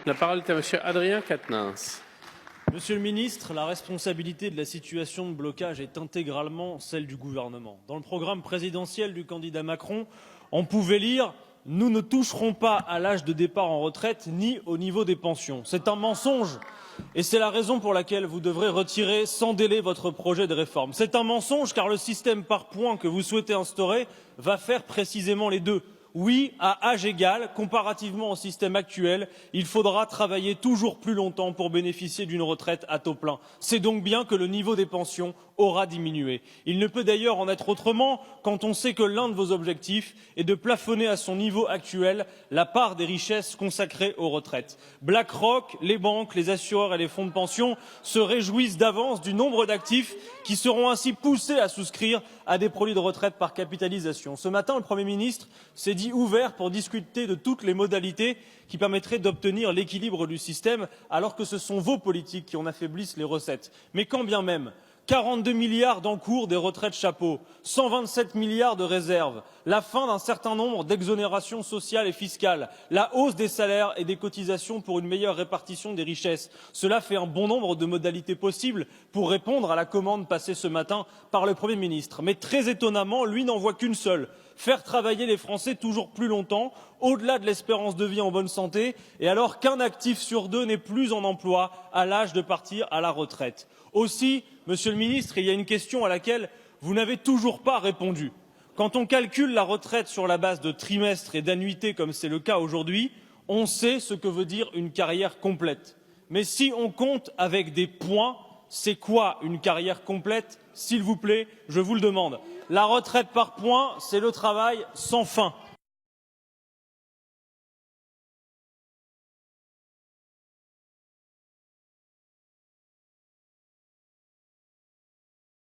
La parole est à Monsieur Adrien Quatennens. Monsieur le ministre, la responsabilité de la situation de blocage est intégralement celle du gouvernement. Dans le programme présidentiel du candidat Macron, on pouvait lire « Nous ne toucherons pas à l'âge de départ en retraite ni au niveau des pensions ». C'est un mensonge et c'est la raison pour laquelle vous devrez retirer sans délai votre projet de réforme. C'est un mensonge car le système par points que vous souhaitez instaurer va faire précisément les deux. Oui, à âge égal, comparativement au système actuel, il faudra travailler toujours plus longtemps pour bénéficier d'une retraite à taux plein. C'est donc bien que le niveau des pensions aura diminué. Il ne peut d'ailleurs en être autrement quand on sait que l'un de vos objectifs est de plafonner à son niveau actuel la part des richesses consacrées aux retraites. BlackRock, les banques, les assureurs et les fonds de pension se réjouissent d'avance du nombre d'actifs qui seront ainsi poussés à souscrire à des produits de retraite par capitalisation. Ce matin, le Premier ministre s'est dit ouvert pour discuter de toutes les modalités qui permettraient d'obtenir l'équilibre du système, alors que ce sont vos politiques qui en affaiblissent les recettes. Mais quand bien même 42 milliards d'encours des retraites chapeaux, 127 milliards de réserves, la fin d'un certain nombre d'exonérations sociales et fiscales, la hausse des salaires et des cotisations pour une meilleure répartition des richesses. Cela fait un bon nombre de modalités possibles pour répondre à la commande passée ce matin par le Premier ministre. Mais très étonnamment, lui n'en voit qu'une seule: faire travailler les Français toujours plus longtemps, au-delà de l'espérance de vie en bonne santé, et alors qu'un actif sur deux n'est plus en emploi à l'âge de partir à la retraite. Aussi, Monsieur le ministre, il y a une question à laquelle vous n'avez toujours pas répondu. Quand on calcule la retraite sur la base de trimestres et d'annuités, comme c'est le cas aujourd'hui, on sait ce que veut dire une carrière complète. Mais si on compte avec des points, c'est quoi une carrière complète? S'il vous plaît, je vous le demande. La retraite par points, c'est le travail sans fin.